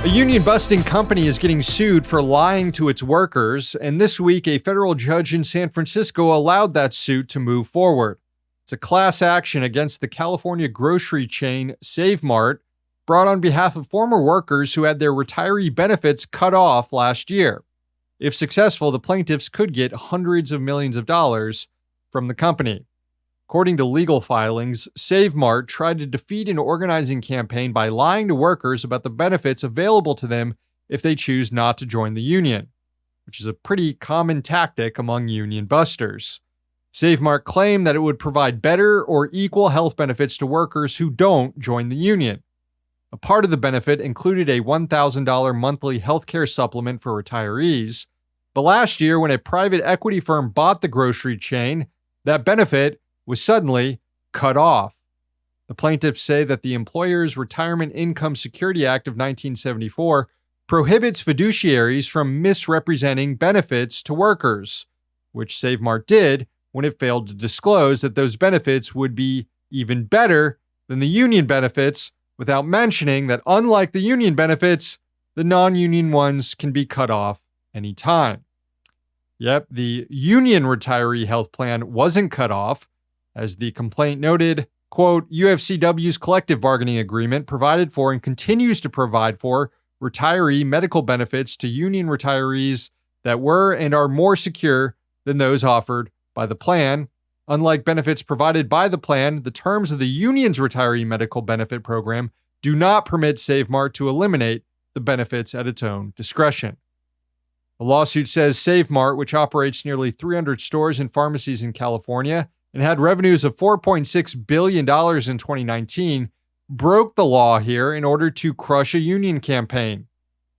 A union-busting company is getting sued for lying to its workers, and this week a federal judge in San Francisco allowed that suit to move forward. It's a class action against the California grocery chain Save Mart, brought on behalf of former workers who had their retiree benefits cut off last year. If successful, the plaintiffs could get hundreds of millions of dollars from the company. According to legal filings, Save Mart tried to defeat an organizing campaign by lying to workers about the benefits available to them if they choose not to join the union, which is a pretty common tactic among union busters. Save Mart claimed that it would provide better or equal health benefits to workers who don't join the union. A part of the benefit included a $1,000 monthly healthcare supplement for retirees, but last year when a private equity firm bought the grocery chain, that benefit was suddenly cut off. The plaintiffs say that the Employers' Retirement Income Security Act of 1974 prohibits fiduciaries from misrepresenting benefits to workers, which Save Mart did when it failed to disclose that those benefits would be even better than the union benefits, without mentioning that unlike the union benefits, the non-union ones can be cut off anytime. Yep, the union retiree health plan wasn't cut off. As the complaint noted, quote, UFCW's collective bargaining agreement provided for and continues to provide for retiree medical benefits to union retirees that were and are more secure than those offered by the plan. Unlike benefits provided by the plan, the terms of the union's retiree medical benefit program do not permit Save Mart to eliminate the benefits at its own discretion. The lawsuit says Save Mart, which operates nearly 300 stores and pharmacies in California, and had revenues of $4.6 billion in 2019, broke the law here in order to crush a union campaign.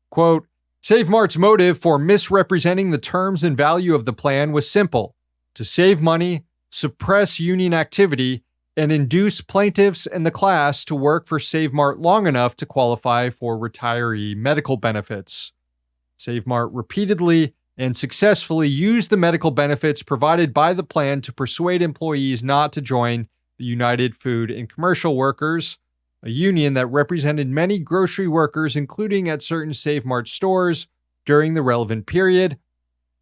Quote, Save Mart's motive for misrepresenting the terms and value of the plan was simple: to save money, suppress union activity, and induce plaintiffs and the class to work for Save Mart long enough to qualify for retiree medical benefits. Save Mart repeatedly and successfully used the medical benefits provided by the plan to persuade employees not to join the United Food and Commercial Workers, a union that represented many grocery workers, including at certain Save Mart stores during the relevant period,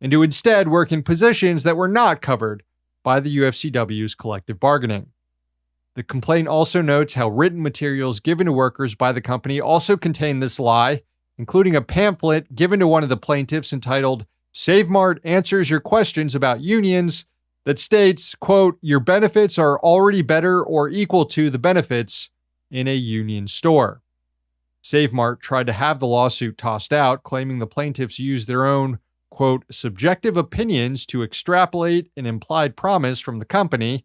and to instead work in positions that were not covered by the UFCW's collective bargaining. The complaint also notes how written materials given to workers by the company also contain this lie, including a pamphlet given to one of the plaintiffs entitled Save Mart Answers Your Questions About Unions that states, quote, your benefits are already better or equal to the benefits in a union store. Save Mart tried to have the lawsuit tossed out, claiming the plaintiffs used their own, quote, subjective opinions to extrapolate an implied promise from the company,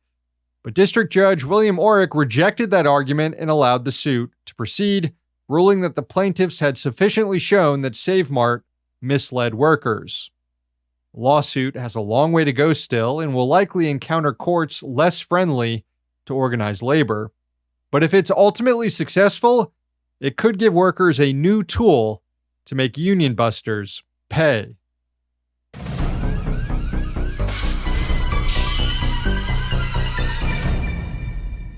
but District Judge William Orrick rejected that argument and allowed the suit to proceed, ruling that the plaintiffs had sufficiently shown that Save Mart misled workers. The lawsuit has a long way to go still and will likely encounter courts less friendly to organized labor. But if it's ultimately successful, it could give workers a new tool to make union busters pay.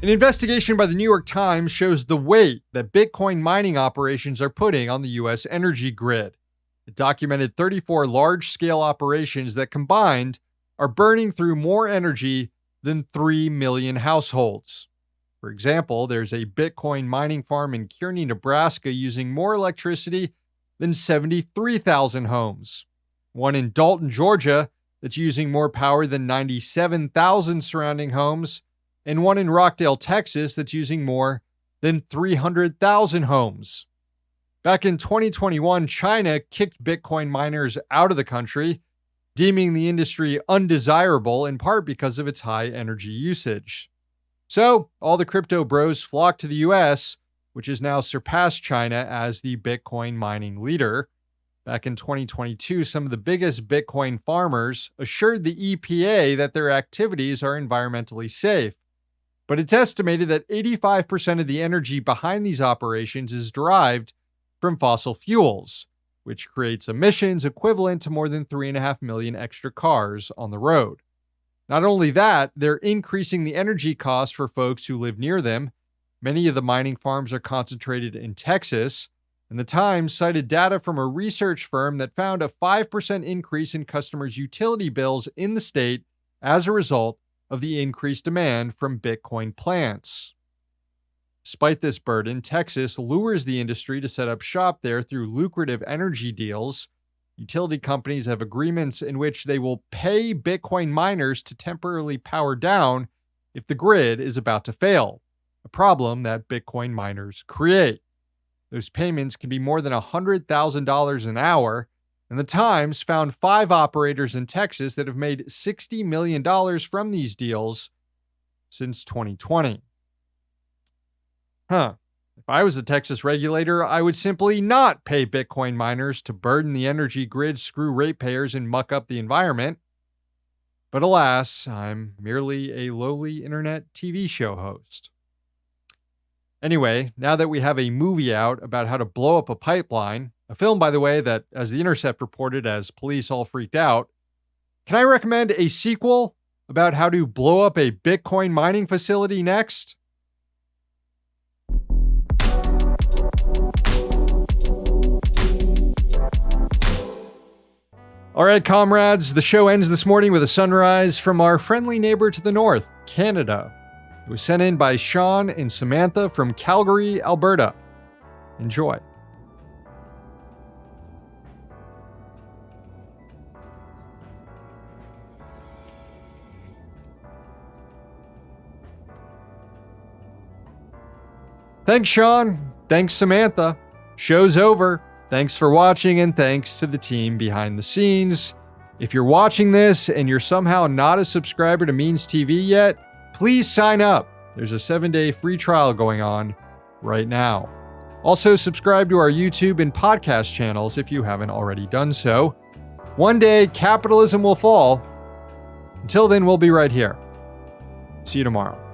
An investigation by the New York Times shows the weight that Bitcoin mining operations are putting on the U.S. energy grid. It documented 34 large-scale operations that combined are burning through more energy than 3 million households. For example, there's a Bitcoin mining farm in Kearney, Nebraska using more electricity than 73,000 homes. One in Dalton, Georgia that's using more power than 97,000 surrounding homes, and one in Rockdale, Texas that's using more than 300,000 homes. Back in 2021, China kicked Bitcoin miners out of the country, deeming the industry undesirable in part because of its high energy usage. So, all the crypto bros flocked to the US, which has now surpassed China as the Bitcoin mining leader. Back in 2022, some of the biggest Bitcoin farmers assured the EPA that their activities are environmentally safe. But it's estimated that 85% of the energy behind these operations is derived from fossil fuels, which creates emissions equivalent to more than 3.5 million extra cars on the road. Not only that, they're increasing the energy costs for folks who live near them. Many of the mining farms are concentrated in Texas, And the Times cited data from a research firm that found a 5% increase in customers' utility bills in the state as a result of the increased demand from Bitcoin plants. Despite this burden, Texas lures the industry to set up shop there through lucrative energy deals. Utility companies have agreements in which they will pay Bitcoin miners to temporarily power down if the grid is about to fail, a problem that Bitcoin miners create. Those payments can be more than $100,000 an hour, and the Times found 5 operators in Texas that have made $60 million from these deals since 2020. If I was a Texas regulator, I would simply not pay Bitcoin miners to burden the energy grid, screw ratepayers, and muck up the environment. But alas, I'm merely a lowly internet TV show host. Anyway, now that we have a movie out about how to blow up a pipeline, a film, by the way, that, as The Intercept reported, as police all freaked out, can I recommend a sequel about how to blow up a Bitcoin mining facility next? All right, comrades, the show ends this morning with a sunrise from our friendly neighbor to the north, Canada. It was sent in by Sean and Samantha from Calgary, Alberta. Enjoy. Thanks, Sean. Thanks, Samantha. Show's over. Thanks for watching, and thanks to the team behind the scenes. If you're watching this and you're somehow not a subscriber to Means TV yet, please sign up. There's a 7-day free trial going on right now. Also, subscribe to our YouTube and podcast channels if you haven't already done so. One day, capitalism will fall. Until then, we'll be right here. See you tomorrow.